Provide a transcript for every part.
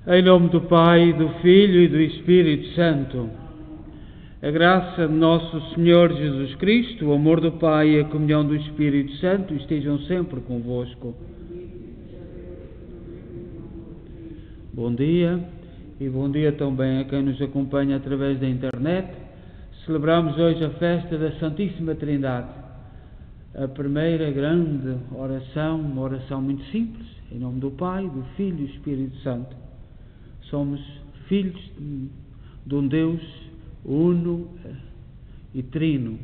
Em nome do Pai, do Filho e do Espírito Santo. A graça de nosso Senhor Jesus Cristo, o amor do Pai e a comunhão do Espírito Santo estejam sempre convosco. Bom dia e bom dia também a quem nos acompanha através da internet. Celebramos hoje a festa da Santíssima Trindade. A primeira grande oração, uma oração muito simples, em nome do Pai, do Filho e do Espírito Santo. Somos filhos de um Deus uno e trino.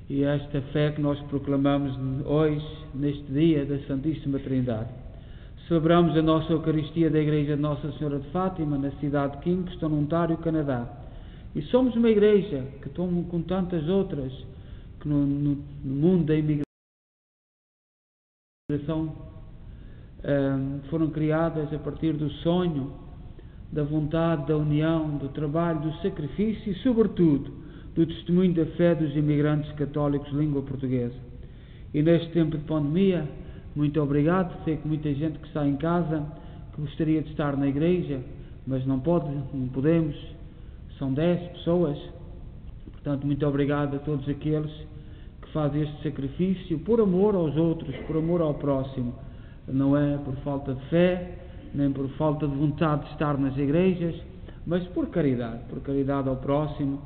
E esta fé que nós proclamamos hoje, neste dia da Santíssima Trindade. Celebramos a nossa Eucaristia da Igreja de Nossa Senhora de Fátima, na cidade de Kingston, Ontário, Canadá. E somos uma igreja que, com tantas outras, que no mundo da imigração foram criadas a partir do sonho, da vontade, da união, do trabalho, do sacrifício e, sobretudo, do testemunho da fé dos imigrantes católicos de língua portuguesa. E neste tempo de pandemia, muito obrigado. Sei que muita gente que está em casa, que gostaria de estar na igreja, mas não podemos. São 10 pessoas. Portanto, muito obrigado a todos aqueles que fazem este sacrifício por amor aos outros, por amor ao próximo. Não é por falta de fé, nem por falta de vontade de estar nas igrejas, mas por caridade ao próximo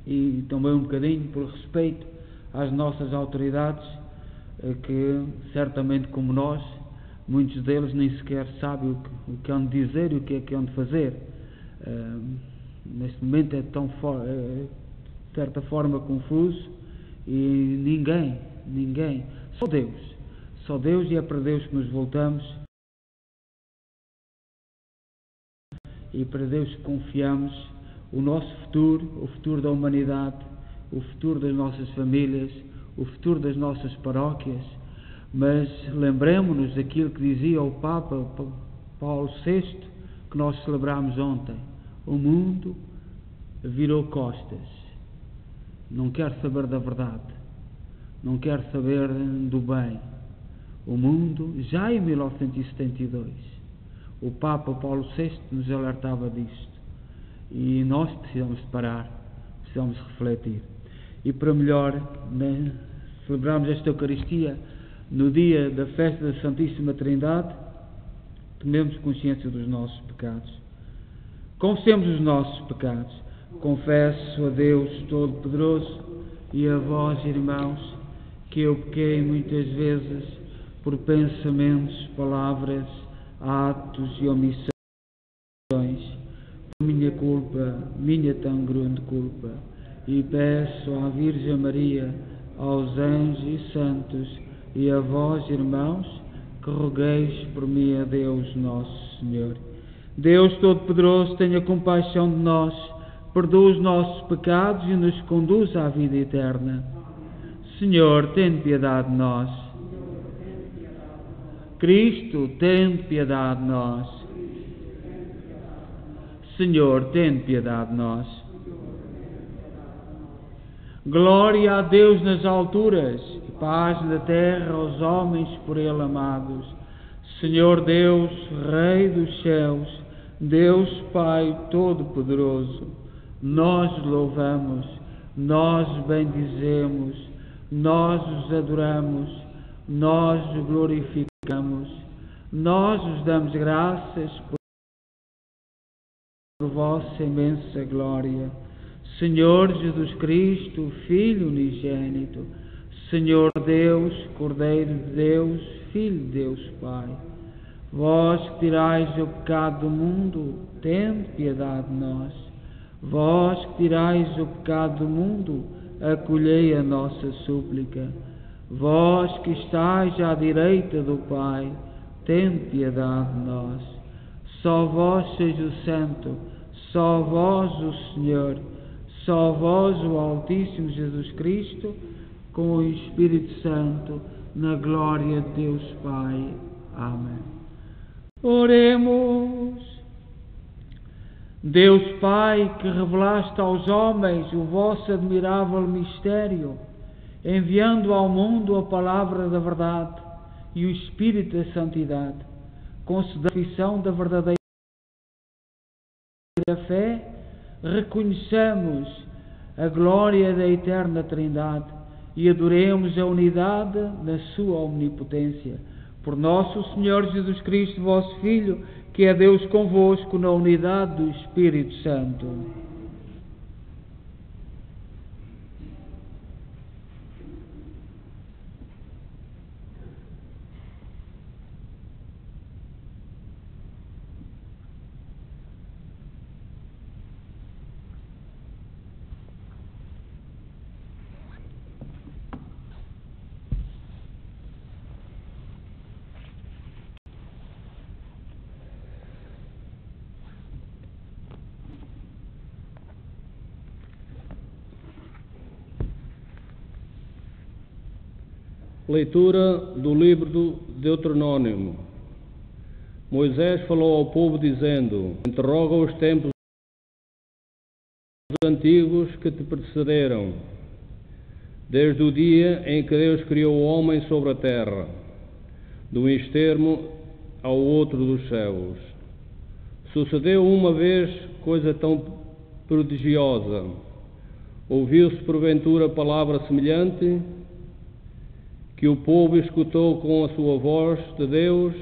e também um bocadinho por respeito às nossas autoridades, que certamente como nós, muitos deles nem sequer sabem o que hão de dizer e o que é que hão de fazer. Neste momento é tão de certa forma confuso e ninguém, só Deus, e é para Deus que nos voltamos. E para Deus confiamos o nosso futuro, o futuro da humanidade, o futuro das nossas famílias, o futuro das nossas paróquias. Mas lembremos-nos daquilo que dizia o Papa Paulo VI, que nós celebramos ontem. O mundo virou costas, não quer saber da verdade, não quer saber do bem. O mundo, já em 1972, o Papa Paulo VI nos alertava disto. E nós precisamos de parar, precisamos refletir. E para melhor, celebrarmos esta Eucaristia no dia da festa da Santíssima Trindade, tomemos consciência dos nossos pecados. Confessemos os nossos pecados. Confesso a Deus Todo-Poderoso e a vós, irmãos, que eu pequei muitas vezes por pensamentos, palavras, atos e omissões, por minha culpa, minha tão grande culpa, e peço à Virgem Maria, aos anjos e santos, e a vós, irmãos, que rogueis por mim a Deus Nosso Senhor. Deus Todo-Poderoso, tenha compaixão de nós, perdoa os nossos pecados e nos conduz à vida eterna. Senhor, tem piedade de nós. Cristo, tem piedade de nós. Senhor, tem piedade de nós. Glória a Deus nas alturas e paz na terra aos homens por Ele amados. Senhor Deus, Rei dos céus, Deus Pai Todo-Poderoso, nós louvamos, nós bendizemos, nós os adoramos, nós os glorificamos, nós os damos graças por vossa imensa glória. Senhor Jesus Cristo, Filho unigênito, Senhor Deus, Cordeiro de Deus, Filho de Deus Pai, vós que tirais o pecado do mundo, tende piedade de nós. Vós que tirais o pecado do mundo, acolhei a nossa súplica. Vós que estáis à direita do Pai, tende piedade de nós. Só vós seja o Santo, só vós o Senhor, só vós o Altíssimo Jesus Cristo, com o Espírito Santo, na glória de Deus Pai. Amém. Oremos. Deus Pai, que revelaste aos homens o vosso admirável mistério, enviando ao mundo a palavra da verdade e o Espírito da santidade, concedei a confissão da verdadeira a fé, reconheçamos a glória da eterna Trindade e adoremos a unidade na sua omnipotência. Por nosso Senhor Jesus Cristo, vosso Filho, que é Deus convosco na unidade do Espírito Santo. Leitura do livro do Deuteronômio. Moisés falou ao povo dizendo: interroga os tempos antigos que te precederam, desde o dia em que Deus criou o homem sobre a terra, de um extremo ao outro dos céus. Sucedeu uma vez coisa tão prodigiosa? Ouviu-se porventura palavra semelhante? Que o povo escutou com a sua voz de Deus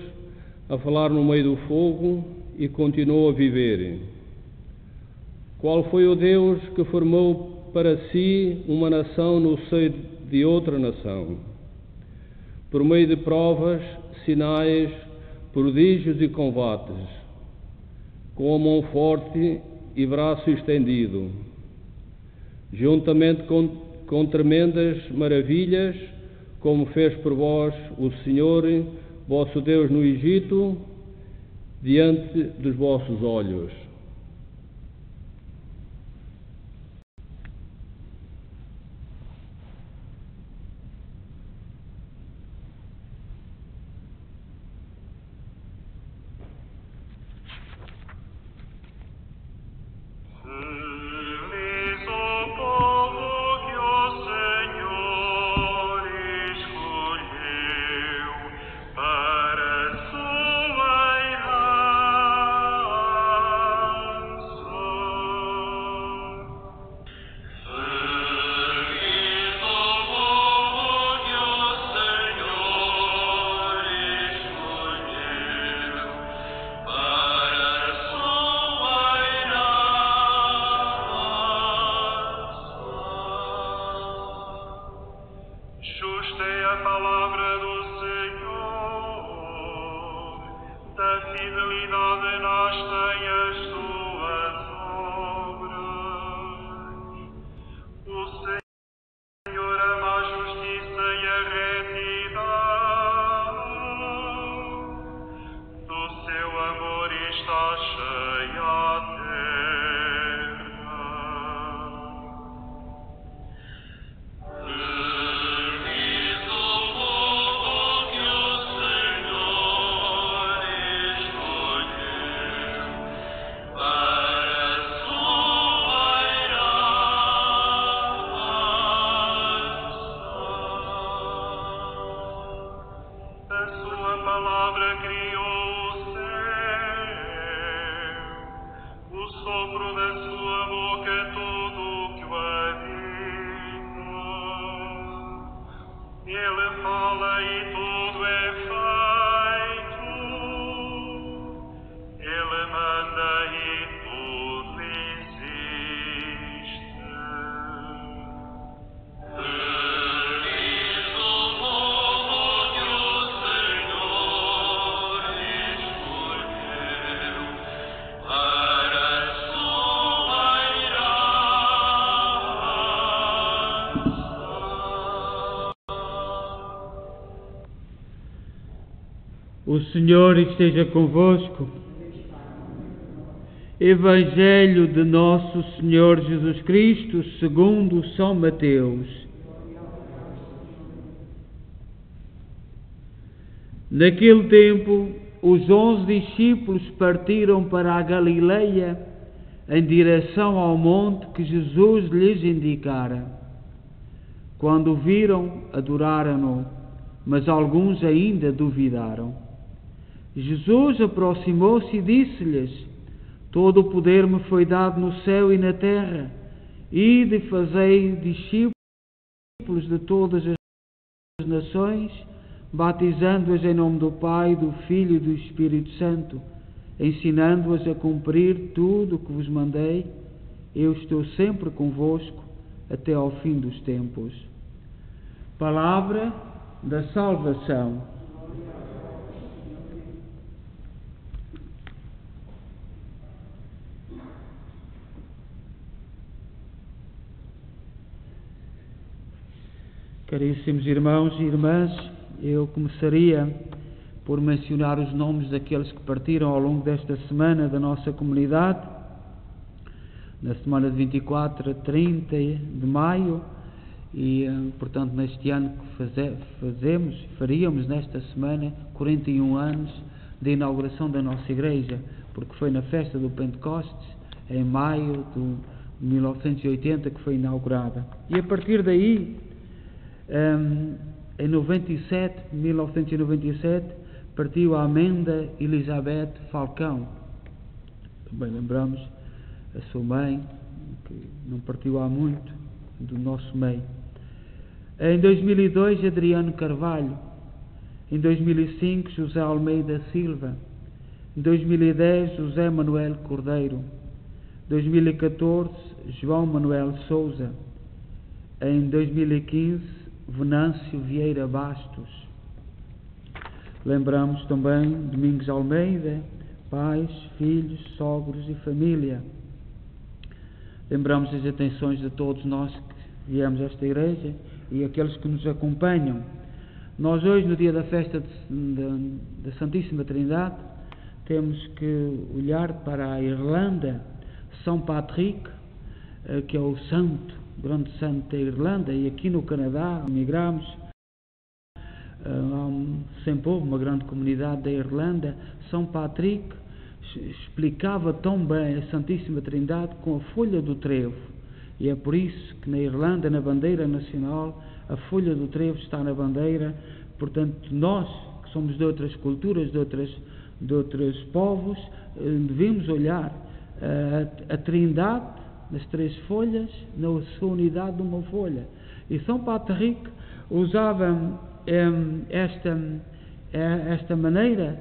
a falar no meio do fogo e continuou a viver. Qual foi o Deus que formou para si uma nação no seio de outra nação? Por meio de provas, sinais, prodígios e combates, com a mão forte e braço estendido, juntamente com tremendas maravilhas, como fez por vós o Senhor, vosso Deus, no Egito, diante dos vossos olhos. O Senhor esteja convosco. Evangelho de nosso Senhor Jesus Cristo segundo São Mateus. Naquele tempo, os 11 discípulos partiram para a Galileia em direção ao monte que Jesus lhes indicara. Quando o viram, adoraram-no, mas alguns ainda duvidaram. Jesus aproximou-se e disse-lhes: Todo o poder me foi dado no céu e na terra. Ide e fazei discípulos de todas as nações, batizando-as em nome do Pai, do Filho e do Espírito Santo, ensinando-as a cumprir tudo o que vos mandei. Eu estou sempre convosco até ao fim dos tempos. Palavra da salvação. Caríssimos irmãos e irmãs, eu começaria por mencionar os nomes daqueles que partiram ao longo desta semana da nossa comunidade, na semana de 24 a 30 de maio, e portanto neste ano que faríamos nesta semana 41 anos de inauguração da nossa igreja, porque foi na festa do Pentecostes, em maio de 1980, que foi inaugurada. E a partir daí, em 1997, partiu a Amenda Elizabeth Falcão. Também lembramos a sua mãe, que não partiu há muito, do nosso meio. Em 2002, Adriano Carvalho. Em 2005, José Almeida Silva. Em 2010, José Manuel Cordeiro. Em 2014, João Manuel Souza. Em 2015, Venâncio Vieira Bastos. Lembramos também Domingos Almeida, pais, filhos, sogros e família. Lembramos as atenções de todos nós que viemos a esta igreja e aqueles que nos acompanham. Nós hoje, no dia da festa da Santíssima Trindade, temos que olhar para a Irlanda, São Patrick, que é o santo, o grande santo da Irlanda, e aqui no Canadá migramos. Sempre houve uma grande comunidade da Irlanda. São Patrick explicava tão bem a Santíssima Trindade com a folha do trevo, e é por isso que na Irlanda, na bandeira nacional, a folha do trevo está na bandeira. Portanto, nós que somos de outras culturas, de outros povos, devemos olhar a Trindade nas três folhas, na sua unidade de uma folha. E São Patrick usava esta maneira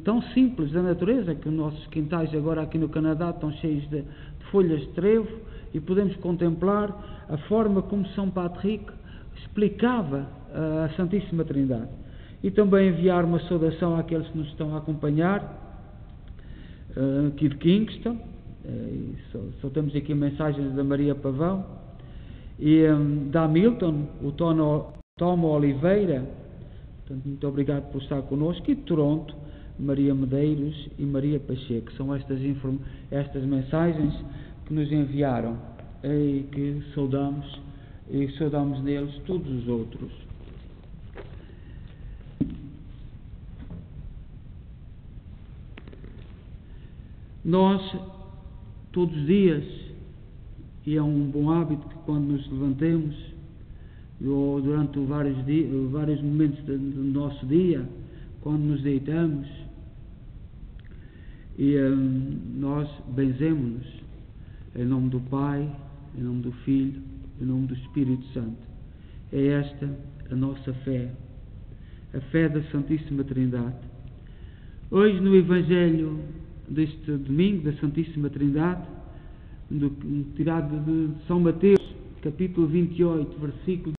tão simples da natureza, que os nossos quintais agora aqui no Canadá estão cheios de folhas de trevo, e podemos contemplar a forma como São Patrick explicava a Santíssima Trindade. E também enviar uma saudação àqueles que nos estão a acompanhar aqui de Kingston. Só temos aqui mensagens da Maria Pavão e da Hamilton, o Tom Oliveira, portanto, muito obrigado por estar connosco, e de Toronto, Maria Medeiros e Maria Pacheco. São estas mensagens que nos enviaram e que saudamos neles todos os outros. Nós, todos os dias, e é um bom hábito que quando nos levantemos, ou durante vários momentos do nosso dia, quando nos deitamos, e nós benzemos-nos em nome do Pai, em nome do Filho, em nome do Espírito Santo. É esta a nossa fé, a fé da Santíssima Trindade. Hoje, no Evangelho deste domingo da Santíssima Trindade, tirado de São Mateus, capítulo 28, versículo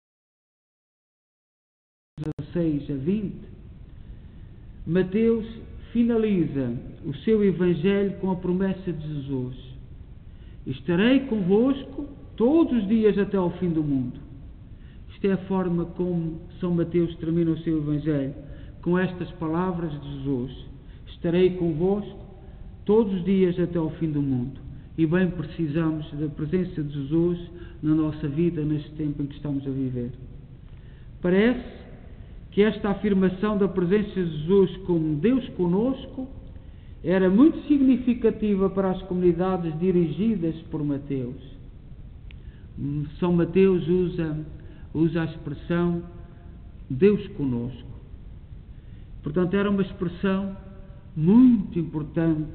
16 a 20, Mateus finaliza o seu Evangelho com a promessa de Jesus: estarei convosco todos os dias até ao fim do mundo. Isto é a forma como São Mateus termina o seu Evangelho, com estas palavras de Jesus: estarei convosco todos os dias até ao fim do mundo. E bem precisamos da presença de Jesus na nossa vida, neste tempo em que estamos a viver. Parece que esta afirmação da presença de Jesus como Deus conosco era muito significativa para as comunidades dirigidas por Mateus. São Mateus usa a expressão Deus conosco. Portanto, era uma expressão muito importante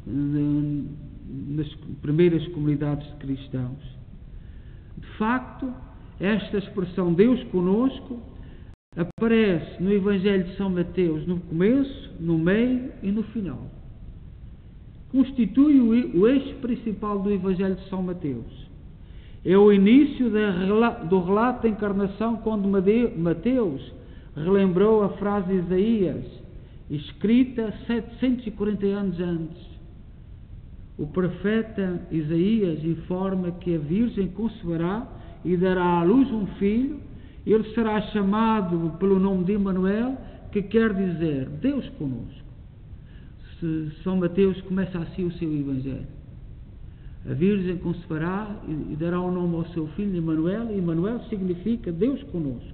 nas primeiras comunidades de cristãos. De facto, esta expressão Deus conosco aparece no Evangelho de São Mateus no começo, no meio e no final. Constitui o eixo principal do Evangelho de São Mateus. É o início do relato da encarnação, quando Mateus relembrou a frase de Isaías, escrita 740 anos antes. O profeta Isaías informa que a Virgem conceberá e dará à luz um filho. Ele será chamado pelo nome de Emanuel, que quer dizer Deus conosco. São Mateus começa assim o seu Evangelho. A Virgem conceberá e dará o nome ao seu filho Emanuel, e Emanuel significa Deus conosco.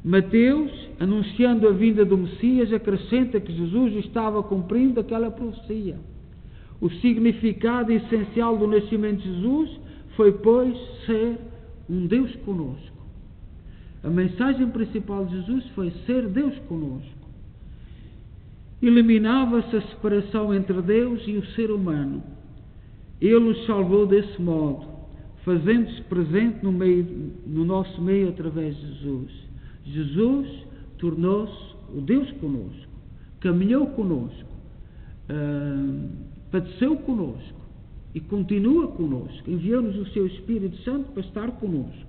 Mateus, anunciando a vinda do Messias, acrescenta que Jesus estava cumprindo aquela profecia. O significado essencial do nascimento de Jesus foi, pois, ser um Deus conosco. A mensagem principal de Jesus foi ser Deus conosco. Eliminava-se a separação entre Deus e o ser humano. Ele nos salvou desse modo, fazendo-se presente no nosso meio através de Jesus. Jesus tornou-se o Deus conosco, caminhou conosco, padeceu conosco e continua conosco. Enviou-nos o seu Espírito Santo para estar conosco.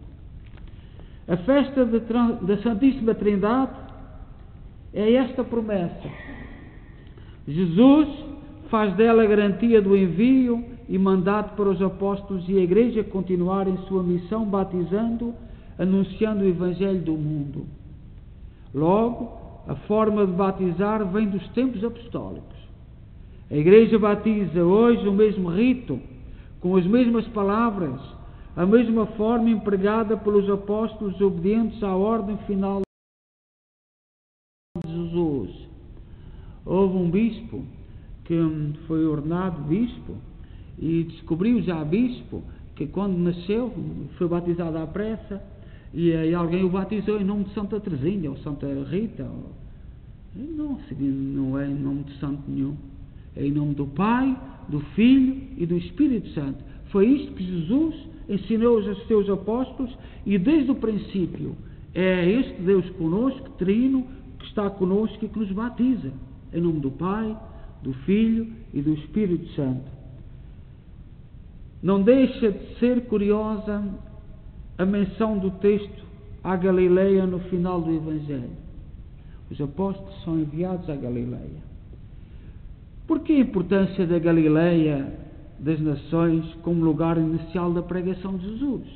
A festa da Santíssima Trindade é esta promessa. Jesus faz dela a garantia do envio e mandato para os apóstolos e a Igreja continuarem sua missão, batizando, anunciando o Evangelho do mundo. Logo, a forma de batizar vem dos tempos apostólicos. A Igreja batiza hoje o mesmo rito, com as mesmas palavras, a mesma forma empregada pelos apóstolos obedientes à ordem final de Jesus. Houve um bispo que foi ordenado bispo e descobriu já bispo que quando nasceu foi batizado à pressa e alguém o batizou em nome de Santa Teresinha ou Santa Rita. Não é em nome de santo nenhum. É em nome do Pai, do Filho e do Espírito Santo. Foi isto que Jesus ensinou aos seus apóstolos e desde o princípio é este Deus conosco, trino, que está conosco e que nos batiza. Em nome do Pai, do Filho e do Espírito Santo. Não deixa de ser curiosa a menção do texto à Galileia no final do Evangelho. Os apóstolos são enviados à Galileia. Por que a importância da Galileia das nações como lugar inicial da pregação de Jesus?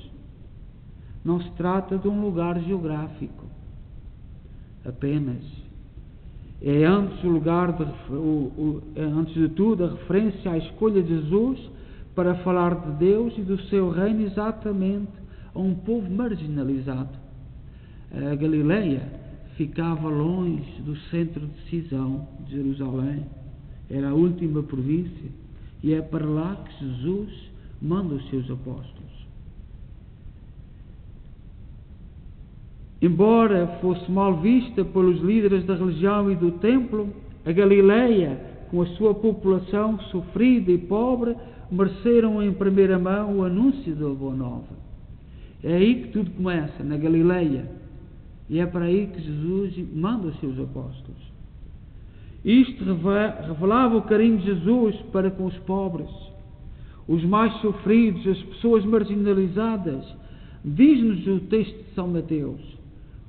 Não se trata de um lugar geográfico apenas. É antes de tudo a referência à escolha de Jesus para falar de Deus e do seu reino exatamente a um povo marginalizado. A Galileia ficava longe do centro de decisão de Jerusalém. Era a última província e é para lá que Jesus manda os seus apóstolos. Embora fosse mal vista pelos líderes da religião e do templo, a Galileia, com a sua população sofrida e pobre, mereceram em primeira mão o anúncio da Boa Nova. É aí que tudo começa, na Galileia. E é para aí que Jesus manda os seus apóstolos. Isto revelava o carinho de Jesus para com os pobres, os mais sofridos, as pessoas marginalizadas. Diz-nos o texto de São Mateus: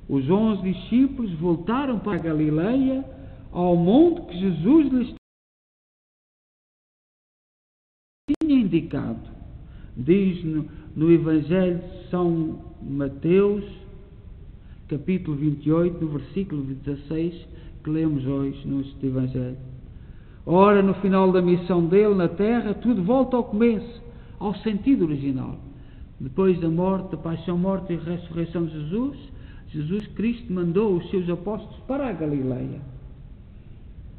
os 11 discípulos voltaram para a Galileia, ao monte que Jesus lhes tinha indicado. Diz no Evangelho de São Mateus, capítulo 28, no versículo 16, que lemos hoje neste Evangelho. Ora, no final da missão dele na terra, tudo volta ao começo, ao sentido original. Depois da morte, da paixão, morte e ressurreição de Jesus, Jesus Cristo mandou os seus apóstolos para a Galileia,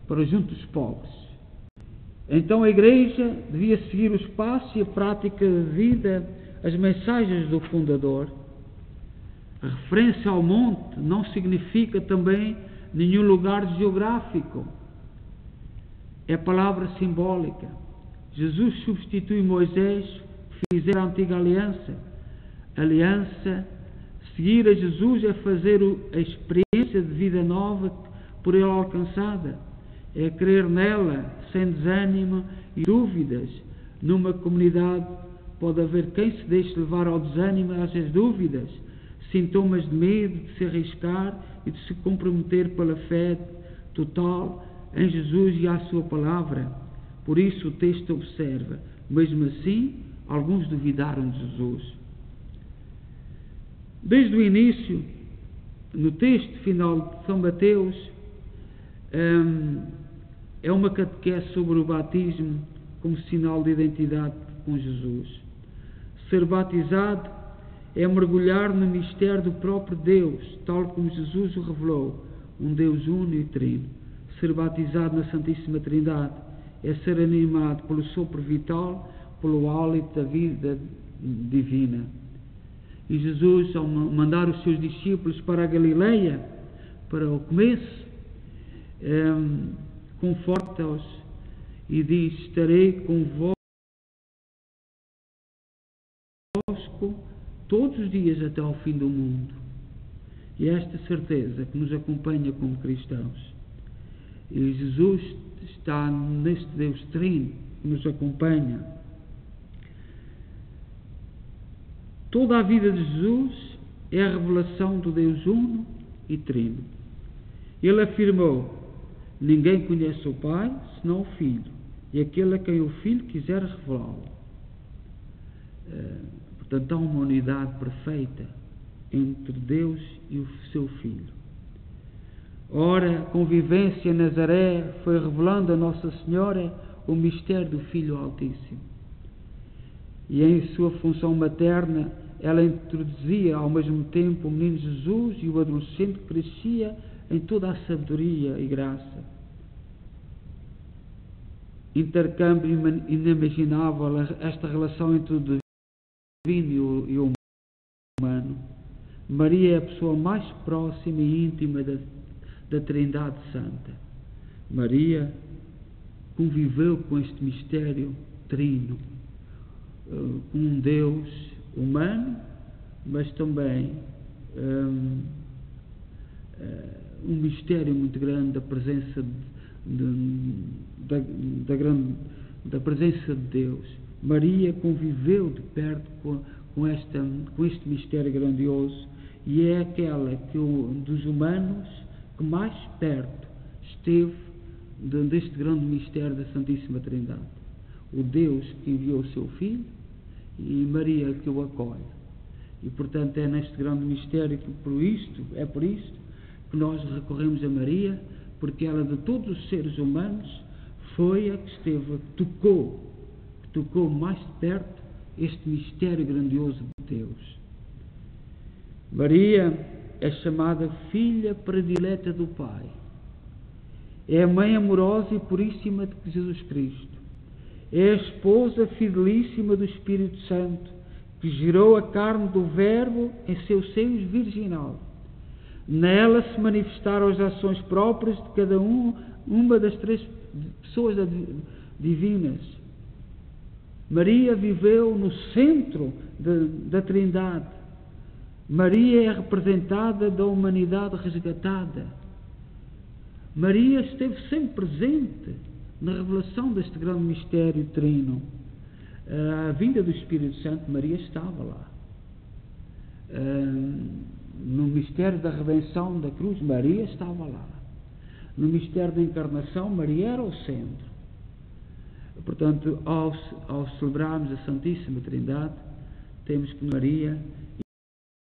para junto dos pobres. Então a Igreja devia seguir os passos e a prática de vida, as mensagens do fundador. A referência ao monte não significa também nenhum lugar geográfico. é palavra simbólica. Jesus substitui Moisés, que fizera a antiga aliança. Seguir a Jesus é fazer a experiência de vida nova por Ele alcançada. É crer nela, sem desânimo e dúvidas. Numa comunidade pode haver quem se deixe levar ao desânimo e às dúvidas, sintomas de medo, de se arriscar e de se comprometer pela fé total em Jesus e à sua palavra. Por isso o texto observa, mesmo assim, alguns duvidaram de Jesus. Desde o início, no texto final de São Mateus, é uma catequese sobre o batismo como sinal de identidade com Jesus. Ser batizado é mergulhar no mistério do próprio Deus, tal como Jesus o revelou, um Deus uno e trino. Ser batizado na Santíssima Trindade é ser animado pelo sopro vital, pelo hálito da vida divina. E Jesus, ao mandar os seus discípulos para a Galileia, para o começo, conforta-os e diz: estarei convosco todos os dias até ao fim do mundo. E esta certeza que nos acompanha como cristãos. E Jesus está neste Deus Trino que nos acompanha. Toda a vida de Jesus é a revelação do Deus Uno e Trino. Ele afirmou: ninguém conhece o Pai senão o Filho, e aquele a quem o Filho quiser revelá-lo. Portanto, há uma unidade perfeita entre Deus e o seu Filho. Ora, a convivência em Nazaré foi revelando a Nossa Senhora o mistério do Filho Altíssimo. E em sua função materna, ela introduzia ao mesmo tempo o menino Jesus e o adolescente que crescia em toda a sabedoria e graça. Intercâmbio inimaginável esta relação entre o divino e o humano. Maria é a pessoa mais próxima e íntima da Trindade Santa. Maria conviveu com este mistério trino, com um Deus humano, mas também um mistério muito grande da presença da presença de Deus. Maria conviveu de perto com este mistério grandioso, e é aquela que dos humanos que mais perto esteve deste grande mistério da Santíssima Trindade. O Deus que enviou o seu Filho e Maria que o acolhe. E portanto é neste grande mistério que por isto que nós recorremos a Maria, porque ela de todos os seres humanos foi a que tocou mais de perto este mistério grandioso de Deus. Maria é chamada filha predileta do Pai. É a mãe amorosa e puríssima de Jesus Cristo. É a esposa fidelíssima do Espírito Santo, que gerou a carne do Verbo em seu seio virginal. Nela se manifestaram as ações próprias de cada uma das três pessoas divinas. Maria viveu no centro da Trindade. Maria é representada da humanidade resgatada. Maria esteve sempre presente na revelação deste grande mistério trino. A vinda do Espírito Santo, Maria estava lá. No mistério da redenção da cruz, Maria estava lá. No mistério da encarnação, Maria era o centro. Portanto, ao celebrarmos a Santíssima Trindade, temos que Maria,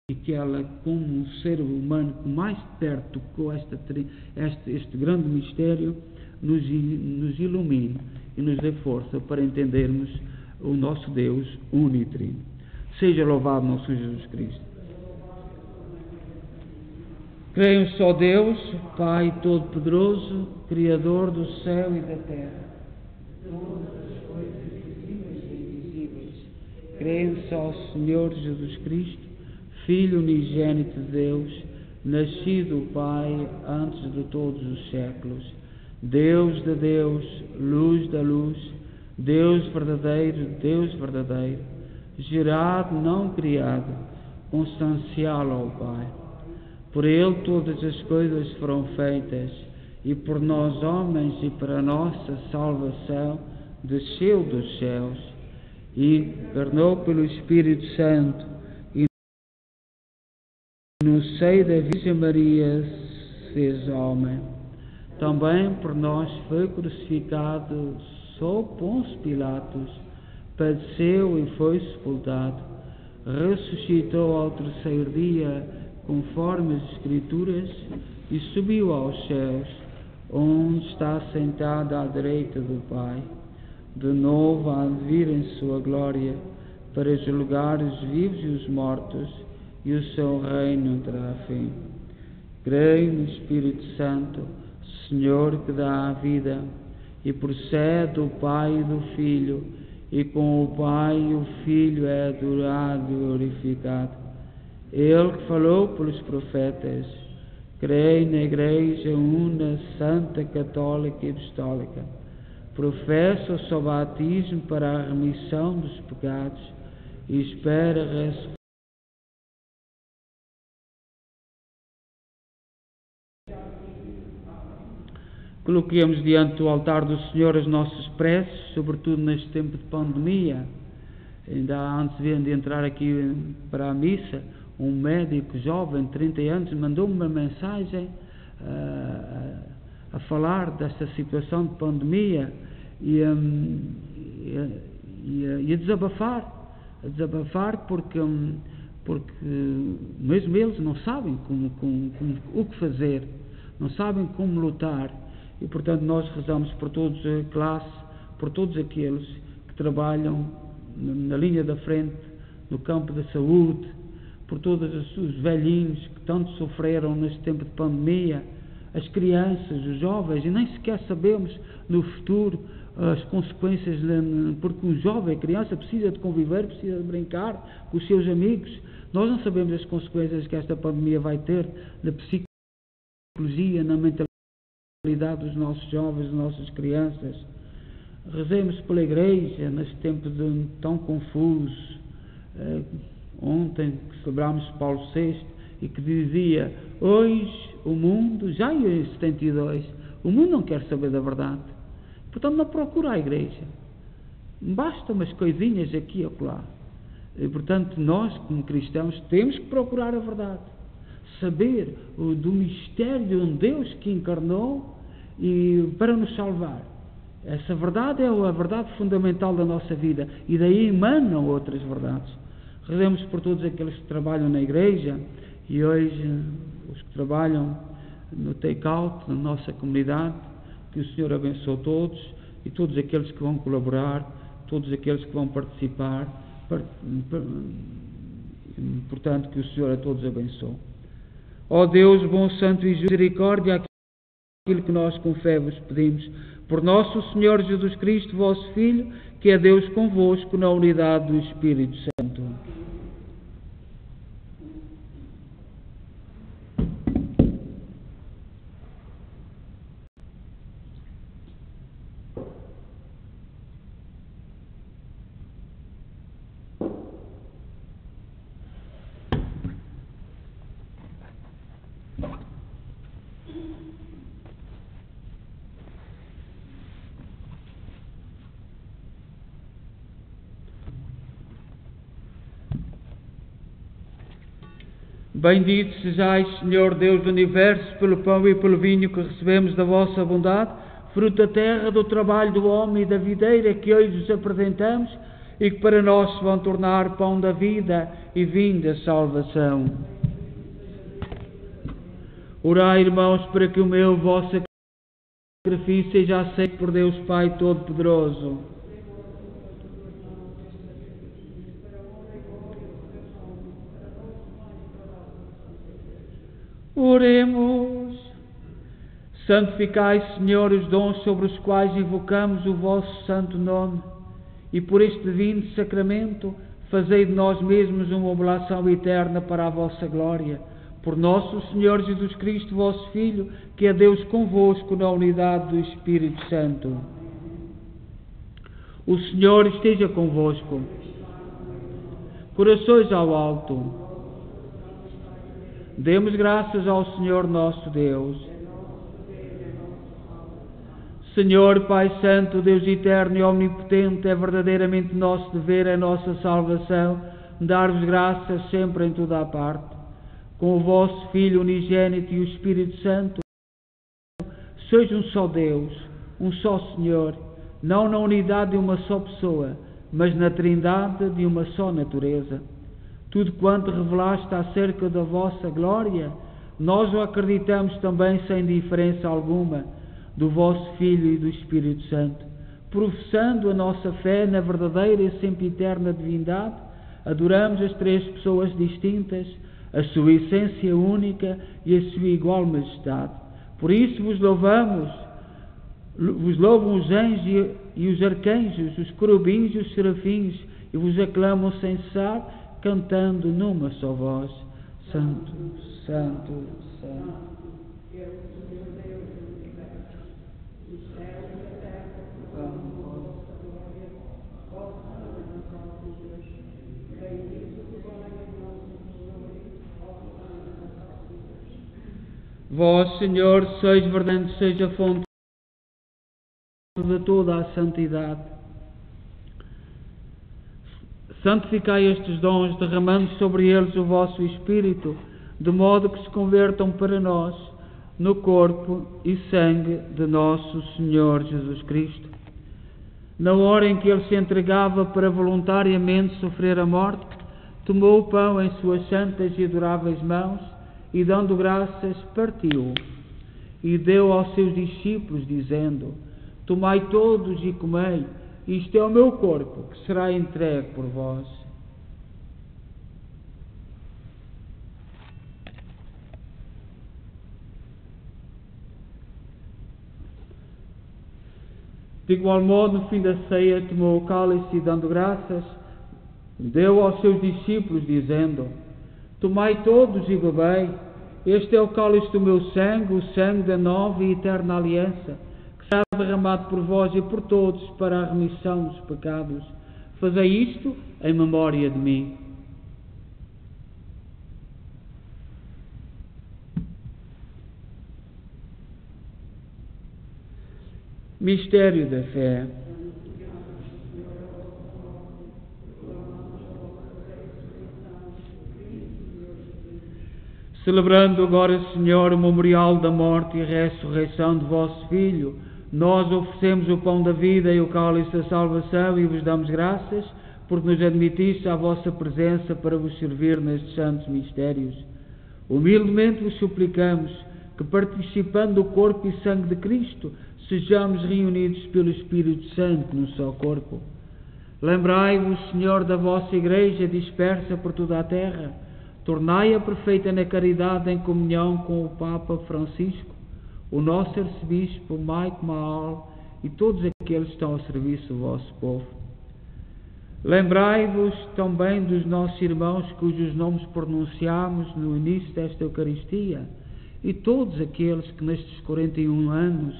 e que ela, como um ser humano que mais de perto tocou este grande mistério, nos ilumine e nos dê força para entendermos o nosso Deus unitrino. Seja louvado nosso Jesus Cristo. Creio em só Deus, Pai Todo-Poderoso, Criador do céu e da terra, todas as coisas visíveis e invisíveis. Creio em só Senhor Jesus Cristo, Filho unigênito de Deus, nascido do Pai antes de todos os séculos, Deus de Deus, luz da luz, Deus verdadeiro, gerado, não criado, constancial ao Pai. Por Ele todas as coisas foram feitas, e por nós homens e para a nossa salvação desceu dos céus, e encarnou pelo Espírito Santo, e no seio da Virgem Maria se fez homem. Também por nós foi crucificado sob Pôncio Pilatos, padeceu e foi sepultado, ressuscitou ao terceiro dia, conforme as Escrituras, e subiu aos céus, onde está sentado à direita do Pai. De novo há de vir em sua glória, para julgar os vivos e os mortos, e o seu reino não terá fim. Creio no Espírito Santo, Senhor que dá a vida, e procede do Pai e do Filho, e com o Pai e o Filho é adorado e glorificado. Ele que falou pelos profetas. Creio na Igreja una, santa, católica e apostólica. Professo o seu batismo para a remissão dos pecados e espero a ressurreição. Coloquemos diante do altar do Senhor as nossas preces, sobretudo neste tempo de pandemia. Ainda antes de entrar aqui para a missa, um médico jovem de 30 anos mandou-me uma mensagem a falar desta situação de pandemia e a desabafar porque mesmo eles não sabem o que fazer, não sabem como lutar. E, portanto, nós rezamos por todos a classe, por todos aqueles que trabalham na linha da frente, no campo da saúde, por todos os velhinhos que tanto sofreram neste tempo de pandemia, as crianças, os jovens, e nem sequer sabemos no futuro as consequências, porque o jovem, a criança, precisa de conviver, precisa de brincar com os seus amigos. Nós não sabemos as consequências que esta pandemia vai ter na psicologia, na mentalidade dos nossos jovens, das nossas crianças. Rezemos pela Igreja neste tempo tão confuso. Ontem que celebramos Paulo VI e que dizia: hoje o mundo, já em 72, o mundo não quer saber da verdade, portanto não procura a Igreja, basta umas coisinhas aqui e acolá. E portanto nós como cristãos temos que procurar a verdade, saber do mistério de um Deus que encarnou e para nos salvar. Essa verdade é a verdade fundamental da nossa vida, e daí emanam outras verdades. Rezemos por todos aqueles que trabalham na Igreja, e hoje os que trabalham no take-out, na nossa comunidade, que o Senhor abençoe todos, e todos aqueles que vão colaborar, todos aqueles que vão participar, portanto que o Senhor a todos abençoe. Ó Deus, bom, santo e misericórdia, aquilo que nós com fé vos pedimos, por nosso Senhor Jesus Cristo, vosso Filho, que é Deus convosco na unidade do Espírito Santo. Bendito sejais, Senhor Deus do Universo, pelo pão e pelo vinho que recebemos da vossa bondade, fruto da terra, do trabalho do homem e da videira que hoje vos apresentamos e que para nós se vão tornar pão da vida e vinho da salvação. Orai, irmãos, para que o meu, vosso sacrifício seja aceito por Deus Pai Todo-Poderoso. Oremos. Santificai, Senhor, os dons sobre os quais invocamos o vosso santo nome, e por este divino sacramento fazei de nós mesmos uma oblação eterna para a vossa glória. Por nosso Senhor Jesus Cristo, vosso Filho, que é Deus convosco na unidade do Espírito Santo. O Senhor esteja convosco. Corações ao alto. Demos graças ao Senhor nosso Deus. Senhor, Pai Santo, Deus eterno e omnipotente, é verdadeiramente nosso dever, é nossa salvação, dar-vos graças sempre em toda a parte. Com o vosso Filho unigênito e o Espírito Santo, sois um só Deus, um só Senhor, não na unidade de uma só pessoa, mas na trindade de uma só natureza. Tudo quanto revelaste acerca da vossa glória, nós o acreditamos também sem diferença alguma, do vosso Filho e do Espírito Santo. Professando a nossa fé na verdadeira e sempre eterna divindade, adoramos as três pessoas distintas, a sua essência única e a sua igual majestade. Por isso vos louvamos, vos louvam os anjos e os arcanjos, os querubins e os serafins, e vos aclamam sem cessar, cantando numa só voz: Santo, Santo, Santo. Vós, Senhor, sois verdade, sois a fonte de toda a santidade. Santificai estes dons, derramando sobre eles o vosso Espírito, de modo que se convertam para nós no corpo e sangue de nosso Senhor Jesus Cristo. Na hora em que Ele se entregava para voluntariamente sofrer a morte, tomou o pão em suas santas e adoráveis mãos, e dando graças, partiu, e deu aos seus discípulos, dizendo: Tomai todos e comei, isto é o meu corpo, que será entregue por vós. De igual modo, no fim da ceia, tomou o cálice e, dando graças, deu aos seus discípulos, dizendo: Tomai todos e bebei, este é o cálice do meu sangue, o sangue da nova e eterna aliança, que será derramado por vós e por todos para a remissão dos pecados. Fazei isto em memória de mim. Mistério da fé. Celebrando agora, Senhor, o memorial da morte e ressurreição de vosso Filho, nós oferecemos o pão da vida e o cálice da salvação e vos damos graças, porque nos admitiste à vossa presença para vos servir nestes santos mistérios. Humildemente vos suplicamos que, participando do corpo e sangue de Cristo, sejamos reunidos pelo Espírito Santo num só corpo. Lembrai-vos, Senhor, da vossa Igreja dispersa por toda a terra. Tornai-a perfeita na caridade em comunhão com o Papa Francisco, o nosso arcebispo Mike Mahal e todos aqueles que estão ao serviço do vosso povo. Lembrai-vos também dos nossos irmãos cujos nomes pronunciamos no início desta Eucaristia e todos aqueles que nestes 41 anos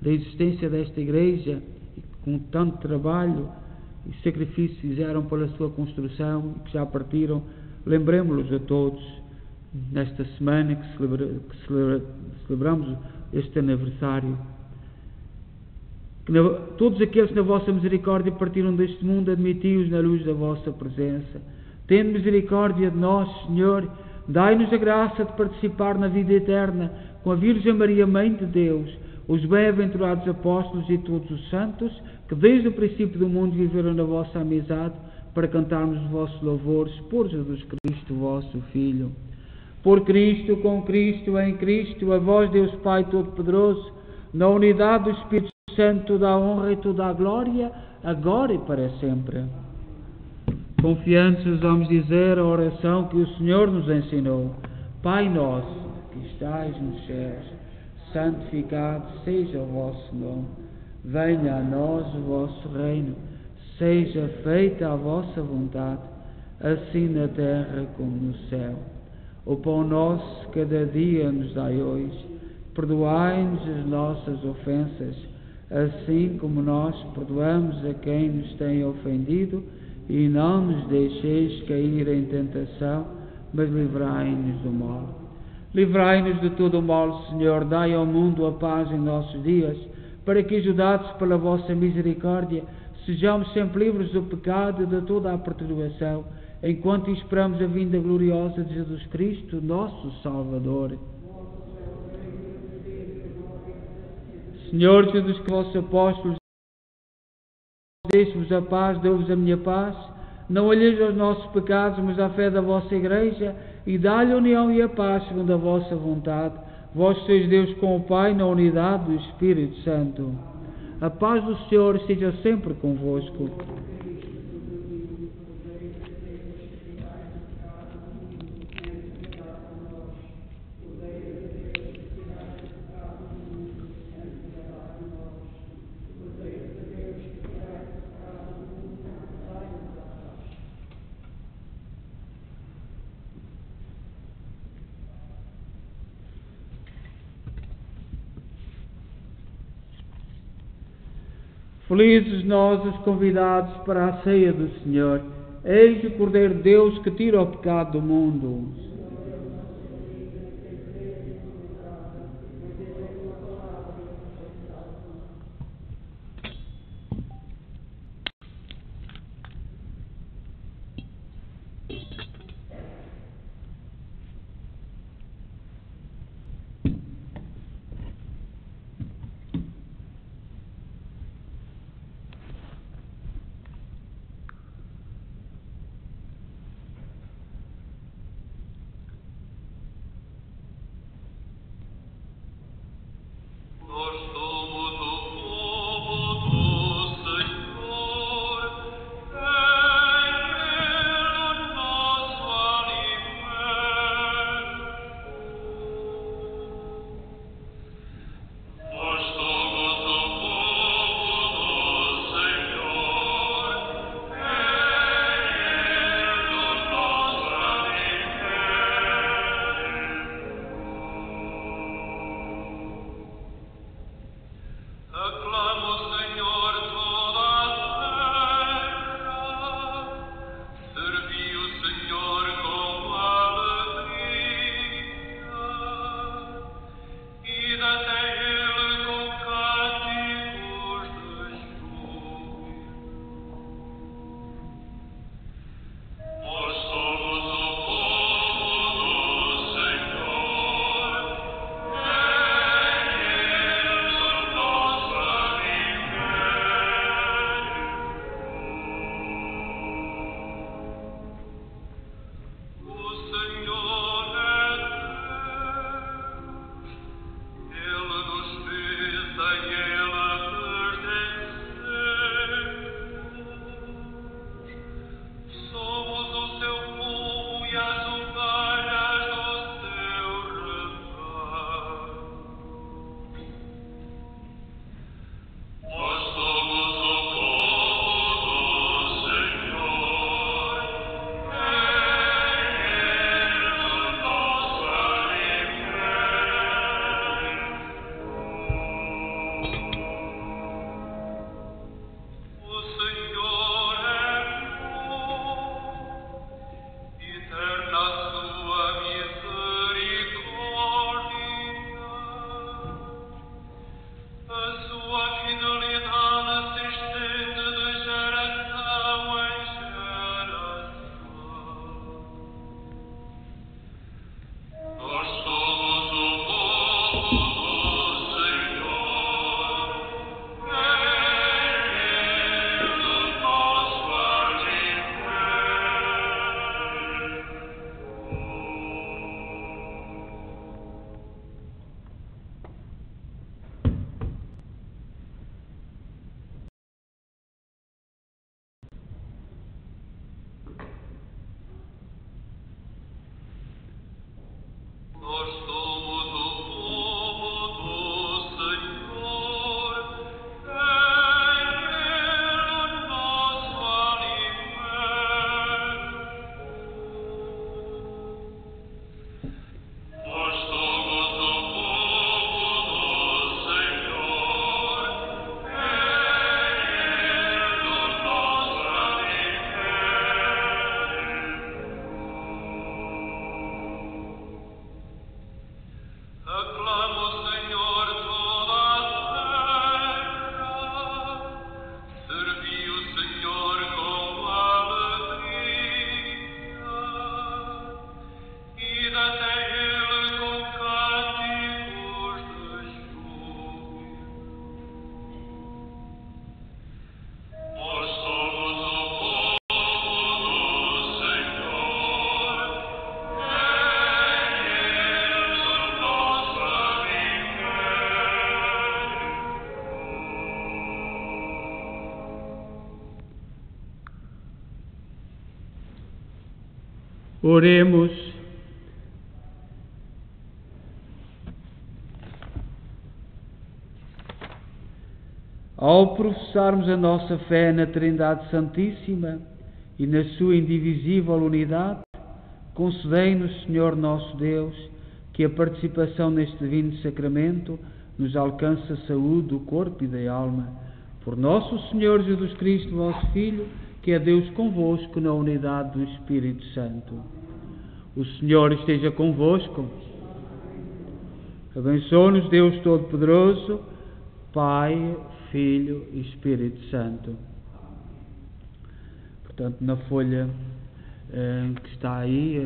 da existência desta Igreja, e com tanto trabalho e sacrifício fizeram pela sua construção e que já partiram. Lembremos-los a todos nesta semana que celebramos este aniversário. Todos aqueles que na vossa misericórdia partiram deste mundo, admiti-os na luz da vossa presença. Tende misericórdia de nós, Senhor, dai-nos a graça de participar na vida eterna com a Virgem Maria, Mãe de Deus, os bem-aventurados apóstolos e todos os santos que desde o princípio do mundo viveram na vossa amizade, para cantarmos os vossos louvores por Jesus Cristo, vosso Filho. Por Cristo, com Cristo, em Cristo, a vós, Deus Pai Todo-Poderoso, na unidade do Espírito Santo, toda a honra e toda a glória, agora e para sempre. Confiantes, vamos dizer a oração que o Senhor nos ensinou. Pai nosso, que estais nos céus, santificado seja o vosso nome. Venha a nós o vosso reino. Seja feita a vossa vontade, assim na terra como no céu. O pão nosso cada dia nos dai hoje. Perdoai-nos as nossas ofensas, assim como nós perdoamos a quem nos tem ofendido, e não nos deixeis cair em tentação, mas livrai-nos do mal. Livrai-nos de todo o mal, Senhor, dai ao mundo a paz em nossos dias, para que, ajudados pela vossa misericórdia, sejamos sempre livres do pecado e de toda a perturbação, enquanto esperamos a vinda gloriosa de Jesus Cristo, nosso Salvador. Senhor Jesus, que vossos apóstolos, deixo-vos a paz, dou-vos a minha paz, não olheis aos nossos pecados, mas à fé da vossa Igreja, e dá-lhe a união e a paz segundo a vossa vontade. Vós sois Deus com o Pai, na unidade do Espírito Santo. A paz do Senhor seja sempre convosco. Felizes nós os convidados para a ceia do Senhor. Eis o Cordeiro de Deus que tira o pecado do mundo. Oremos. Ao professarmos a nossa fé na Trindade Santíssima e na sua indivisível unidade, concedei-nos, Senhor nosso Deus, que a participação neste divino sacramento nos alcance a saúde do corpo e da alma. Por nosso Senhor Jesus Cristo, vosso Filho, que é Deus convosco na unidade do Espírito Santo. O Senhor esteja convosco. Abençoe-nos Deus Todo-Poderoso, Pai, Filho e Espírito Santo. Portanto, na folha que está aí,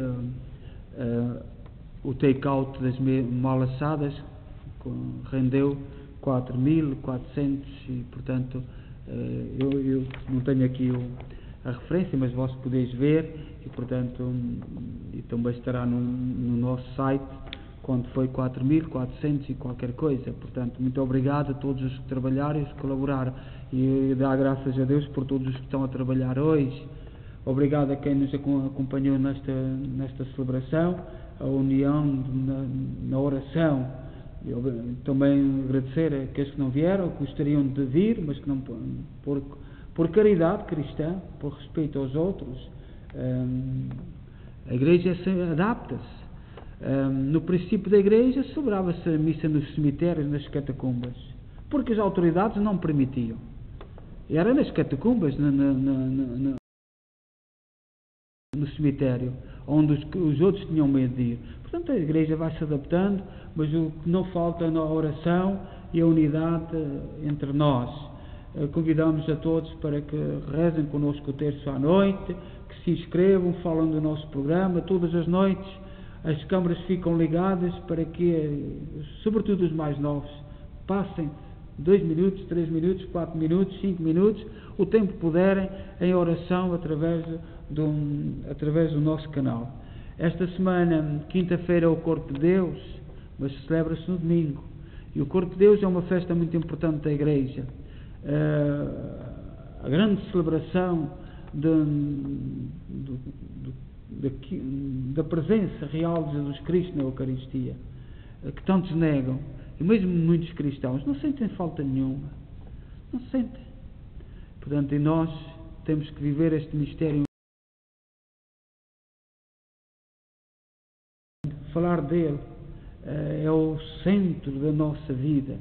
o take-out das mal-assadas rendeu 4.400 e, portanto, eu não tenho aqui a referência, mas vós podeis ver e, portanto, e também estará no nosso site quando foi 4.400 e qualquer coisa. Portanto, muito obrigado a todos os que trabalharam e os que colaboraram, e dá graças a Deus por todos os que estão a trabalhar hoje. Obrigado a quem nos acompanhou nesta celebração, a união na oração. Eu também agradecer a aqueles que não vieram, que gostariam de vir, mas que não, por caridade cristã, por respeito aos outros. A Igreja adapta-se. No princípio da Igreja celebrava-se a missa nos cemitérios, nas catacumbas, porque as autoridades não permitiam. E era nas catacumbas, no cemitério, onde os outros tinham medo de ir. Portanto, a Igreja vai se adaptando, mas o que não falta é a oração e a unidade entre nós. Convidamos a todos para que rezem connosco o terço à noite, que se inscrevam, falam do nosso programa todas as noites. As câmaras ficam ligadas para que, sobretudo os mais novos, passem 2 minutos, 3 minutos, 4 minutos, 5 minutos, o tempo que puderem, em oração através do nosso canal. Esta semana, quinta-feira, é o Corpo de Deus, mas celebra-se no domingo. E o Corpo de Deus é uma festa muito importante da Igreja. A grande celebração da presença real de Jesus Cristo na Eucaristia, que tantos negam, e mesmo muitos cristãos não sentem falta nenhuma, não sentem. Portanto, e nós temos que viver este mistério, falar dele, é o centro da nossa vida,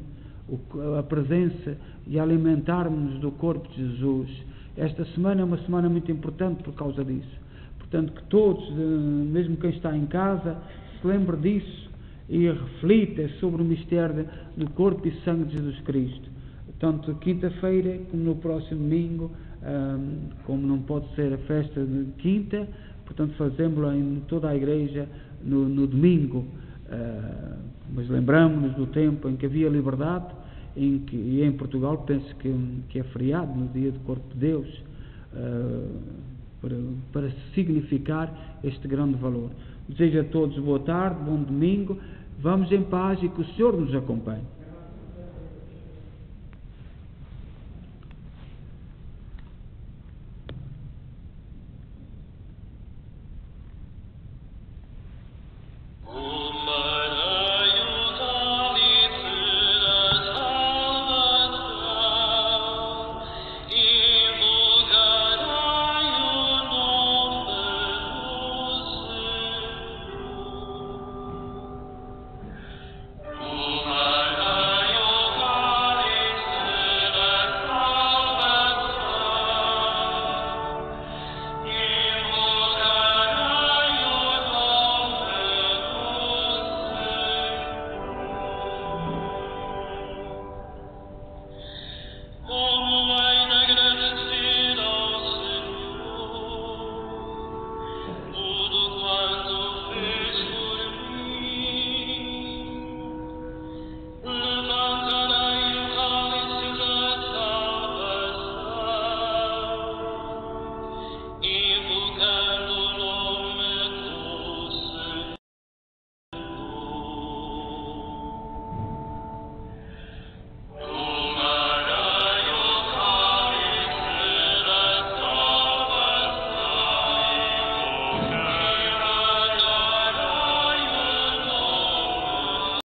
a presença e alimentarmos-nos do corpo de Jesus. Esta semana é uma semana muito importante por causa disso. Portanto, que todos, mesmo quem está em casa, se lembre disso e reflita sobre o mistério do corpo e sangue de Jesus Cristo. Tanto quinta-feira como no próximo domingo, como não pode ser a festa de quinta, portanto fazemos-la em toda a Igreja no domingo. Mas lembramos-nos do tempo em que havia liberdade, e em Portugal penso que é feriado no dia do Corpo de Deus, para significar este grande valor. Desejo a todos boa tarde, bom domingo, vamos em paz e que o Senhor nos acompanhe.